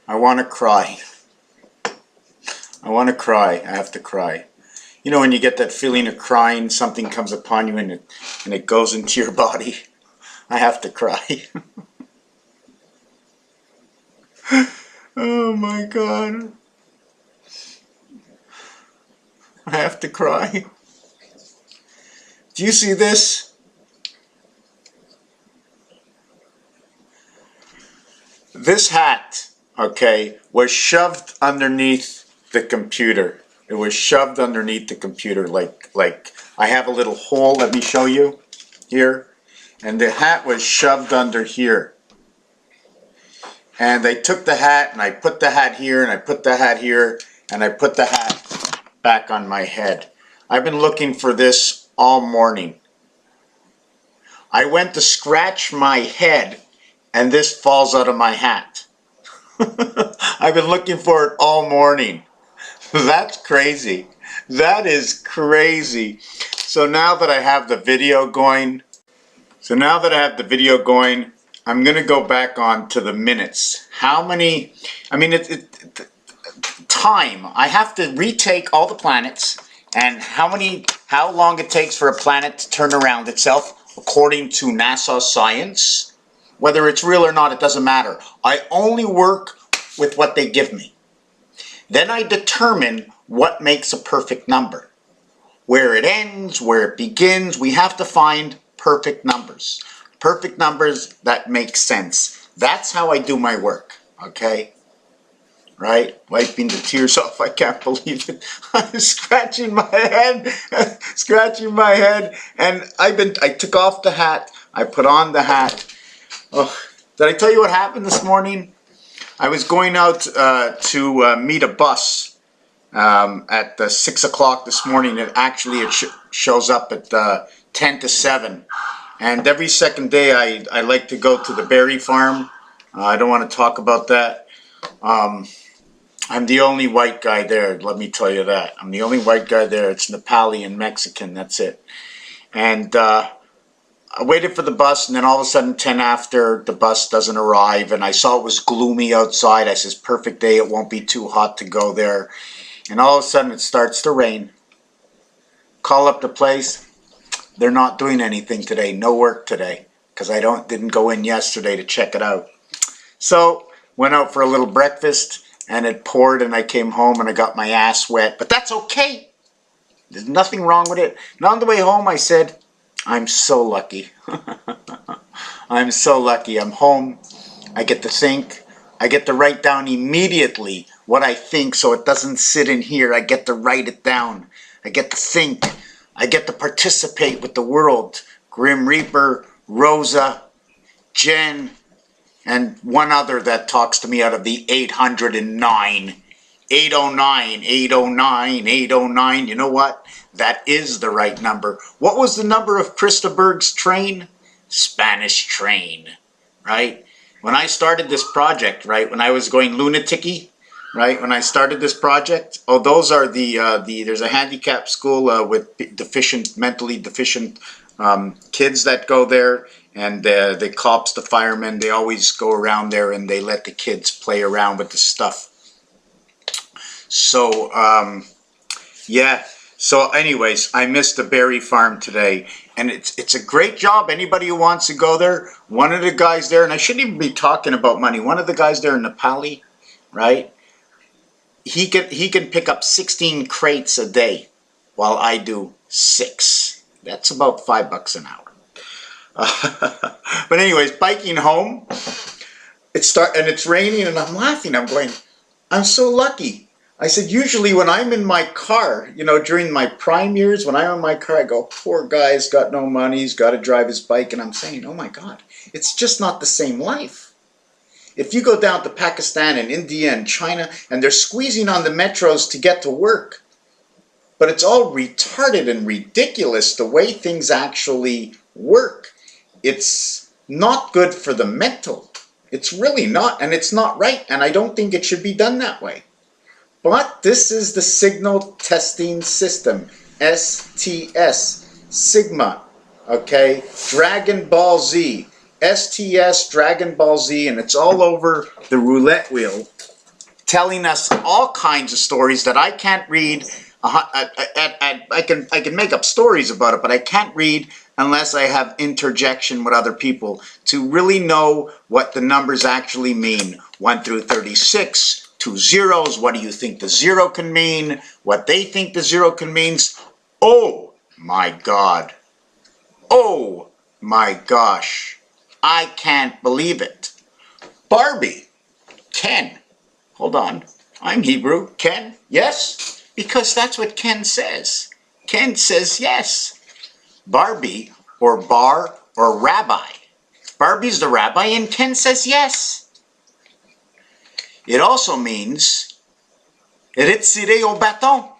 I want to cry. I want to cry. I have to cry. You know when you get that feeling of crying, something comes upon you and it goes into your body? I have to cry. Oh my God. I have to cry. Do you see this? This hat, okay, was shoved underneath the computer. It was shoved underneath the computer like I have a little hole, let me show you, here. And the hat was shoved under here. And they took the hat and I put the hat here and I put the hat here and I put the hat back on my head. I've been looking for this all morning. I went to scratch my head and this falls out of my hat. I've been looking for it all morning. That's crazy. That is crazy. So now that I have the video going, I'm going to go back on to the minutes. How many, I mean, time. I have to retake all the planets and how long it takes for a planet to turn around itself according to NASA science. Whether it's real or not, it doesn't matter. I only work with what they give me. Then I determine what makes a perfect number. Where it ends, where it begins, we have to find perfect numbers. Perfect numbers that make sense. That's how I do my work, okay? Right? Wiping the tears off, I can't believe it. I'm scratching my head, and I took off the hat, I put on the hat. Oh, did I tell you what happened this morning? I was going out to meet a bus at 6 o'clock this morning. It shows up at 10 to 7. And every second day I like to go to the berry farm. I don't want to talk about that. I'm the only white guy there, let me tell you that. I'm the only white guy there. It's Nepali and Mexican, that's it. And I waited for the bus, and then all of a sudden 10 after, the bus doesn't arrive, and I saw it was gloomy outside. I says, perfect day, it won't be too hot to go there. And all of a sudden it starts to rain. Call up the place. They're not doing anything today, no work today, because I didn't go in yesterday to check it out. So went out for a little breakfast, and it poured, and I came home and I got my ass wet, but that's okay. There's nothing wrong with it. And on the way home I said, I'm so lucky. I'm so lucky. I'm home. I get to think. I get to write down immediately what I think so it doesn't sit in here. I get to write it down. I get to think. I get to participate with the world. Grim Reaper, Rosa, Jen, and one other that talks to me out of the 809. 809, 809, 809. You know what? That is the right number. What was the number of Krista Berg's train? Spanish train, right? When I started this project, right, when I was going lunatic-y, right, when I started this project, oh, those are there's a handicap school with mentally deficient kids that go there, and the cops, the firemen, they always go around there and they let the kids play around with the stuff. So, yeah. So anyways, I missed the berry farm today, and it's a great job. Anybody who wants to go there, one of the guys there, and I shouldn't even be talking about money, one of the guys there in Nepali, right, he can pick up 16 crates a day, while I do 6. That's about $5 an hour. But anyways, biking home, and it's raining, and I'm laughing. I'm going, I'm so lucky. I said, usually when I'm in my car, you know, during my prime years, when I'm in my car, I go, poor guy's got no money, he's got to drive his bike. And I'm saying, oh my God, it's just not the same life. If you go down to Pakistan and India and China, and they're squeezing on the metros to get to work, but it's all retarded and ridiculous the way things actually work. It's not good for the mental. It's really not, and it's not right, and I don't think it should be done that way. But this is the signal testing system, STS, Sigma, okay, Dragon Ball Z, STS, Dragon Ball Z, and it's all over the roulette wheel, telling us all kinds of stories that I can't read. I can make up stories about it, but I can't read unless I have interjection with other people to really know what the numbers actually mean. 1 through 36, 2 zeros. What do you think the zero can mean? What they think the zero can mean? Oh my God. Oh my gosh. I can't believe it. Barbie. Ken. Hold on. I'm Hebrew. Ken? Yes? Because that's what Ken says. Ken says yes. Barbie or bar or rabbi. Barbie's the rabbi and Ken says yes. It also means retiré au bâton.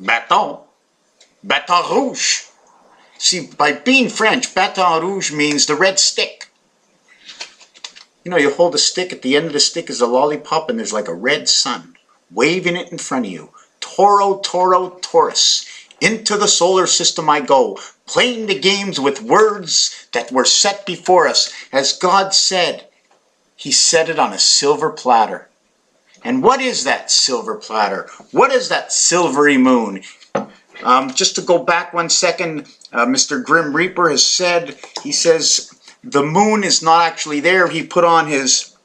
Bâton. Bâton rouge. See, by being French, bâton rouge means the red stick. You know, you hold a stick, at the end of the stick is a lollipop, and there's like a red sun waving it in front of you. Toro, Toro, Taurus. Into the solar system I go, playing the games with words that were set before us. As God said, He set it on a silver platter. And what is that silver platter? What is that silvery moon? Just to go back 1 second, Mr. Grim Reaper has said, he says, the moon is not actually there. He put on his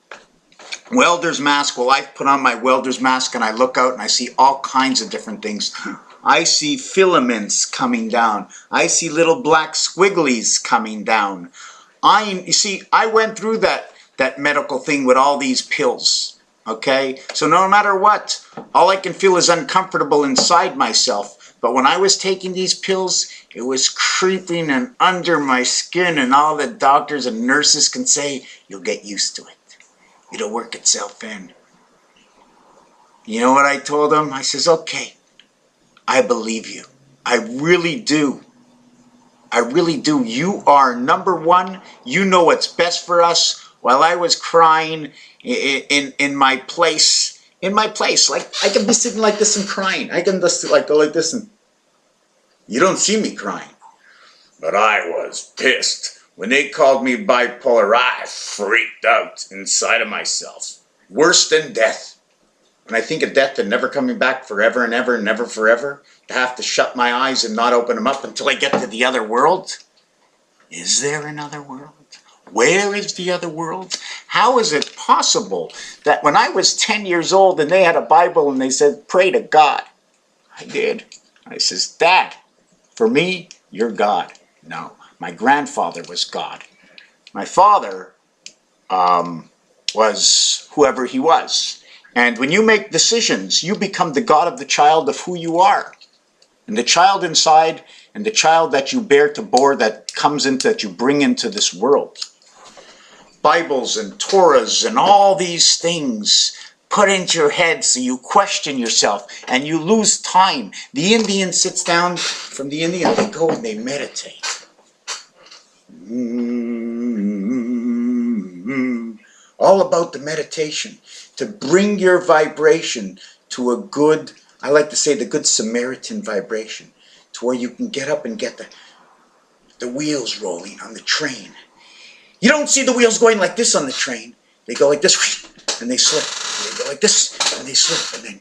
welder's mask. Well, I've put on my welder's mask and I look out and I see all kinds of different things. I see filaments coming down. I see little black squigglies coming down. You see, I went through that medical thing with all these pills. Okay? So no matter what, all I can feel is uncomfortable inside myself. But when I was taking these pills, it was creeping and under my skin, and all the doctors and nurses can say, you'll get used to it. It'll work itself in. You know what I told them? I says, okay, I believe you. I really do. I really do. You are number one. You know what's best for us. While I was crying in my place, like I can be sitting like this and crying. I can just like go like this and you don't see me crying. But I was pissed. When they called me bipolar, I freaked out inside of myself. Worse than death. When I think of death and never coming back forever and ever and never forever, to have to shut my eyes and not open them up until I get to the other world. Is there another world? Where is the other world? How is it possible that when I was 10 years old and they had a Bible and they said, pray to God? I did. I says, Dad, for me, you're God. No, my grandfather was God. My father was whoever he was. And when you make decisions, you become the God of the child of who you are. And the child inside and the child that you bear to bore that comes into, that you bring into this world. Bibles and Torahs and all these things put into your head so you question yourself and you lose time. The Indian sits down, from the Indian they go and they meditate. All about the meditation, to bring your vibration to a good, I like to say the good Samaritan vibration, to where you can get up and get the wheels rolling on the train. You don't see the wheels going like this on the train. They go like this, and they slip. They go like this, and they slip, and then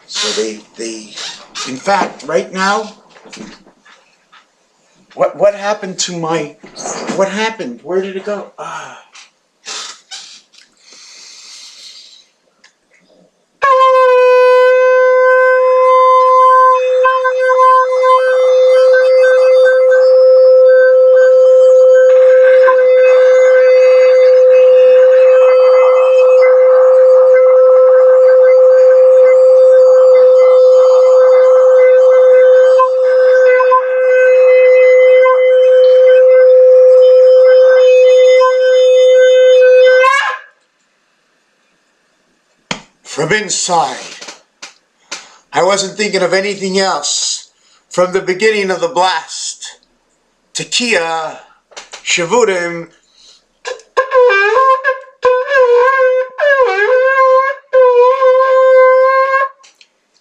so they in fact, right now, what happened to my, what happened? Where did it go? From inside, I wasn't thinking of anything else. From the beginning of the blast, Tekiah, Shavudim,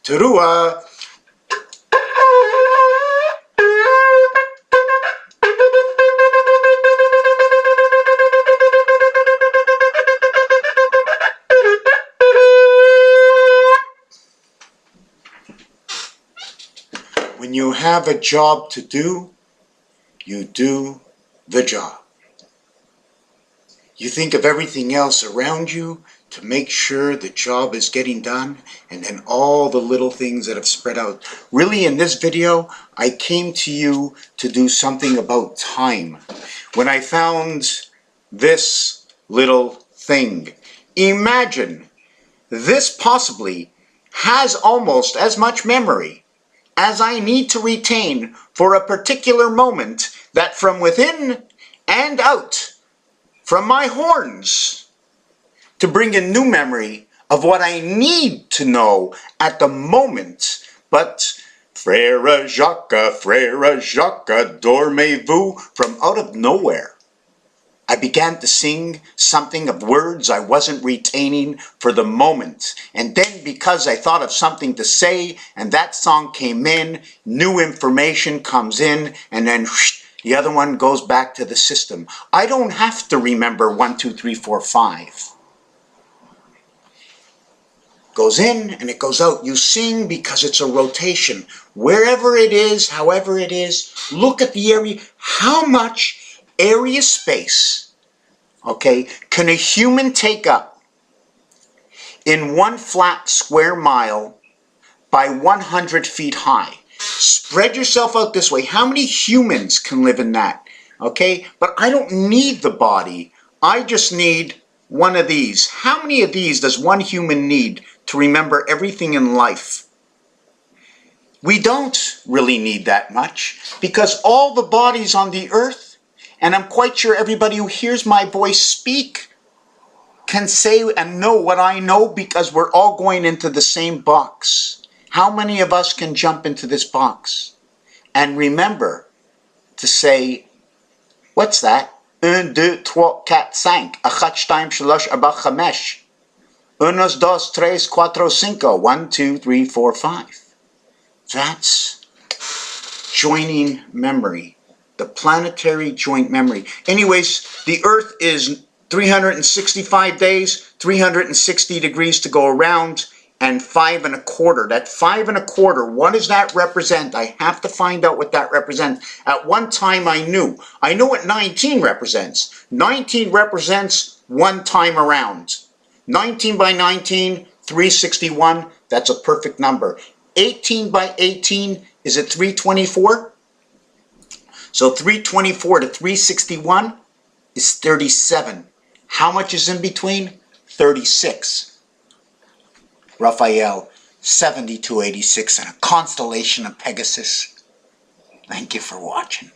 Teruah, have a job to do, you do the job. You think of everything else around you to make sure the job is getting done, and then all the little things that have spread out. Really, in this video, I came to you to do something about time. When I found this little thing, imagine this possibly has almost as much memory as I need to retain for a particular moment, that from within and out from my horns to bring a new memory of what I need to know at the moment. But Frère Jacques, dormez-vous, from out of nowhere, I began to sing something of words I wasn't retaining for the moment. And then, because I thought of something to say and that song came in, new information comes in, and then the other one goes back to the system. I don't have to remember 1, 2, 3, 4, 5. Goes in and it goes out. You sing because it's a rotation. Wherever it is, however it is, look at the area. How much area space, okay, can a human take up in 1 flat square mile by 100 feet high? Spread yourself out this way. How many humans can live in that? Okay, but I don't need the body. I just need one of these. How many of these does one human need to remember everything in life? We don't really need that much, because all the bodies on the earth, and I'm quite sure everybody who hears my voice speak can say and know what I know, because we're all going into the same box. How many of us can jump into this box and remember to say, what's that? 1, 2, 3, 4, 5. 1, 2, 3, 4, 5. 1, 2, 3, 4, 5. 1, 2, 3, 4, 5. That's joining memory. The planetary joint memory. Anyways, the Earth is 365 days, 360 degrees to go around, and 5 1/4. That 5 1/4, what does that represent? I have to find out what that represents. At one time I knew what 19 represents. 19 represents 1 time around. 19 by 19, 361, that's a perfect number. 18 by 18, is it 324? So 324 to 361 is 37. How much is in between? 36. Raphael, 7286, and a constellation of Pegasus. Thank you for watching.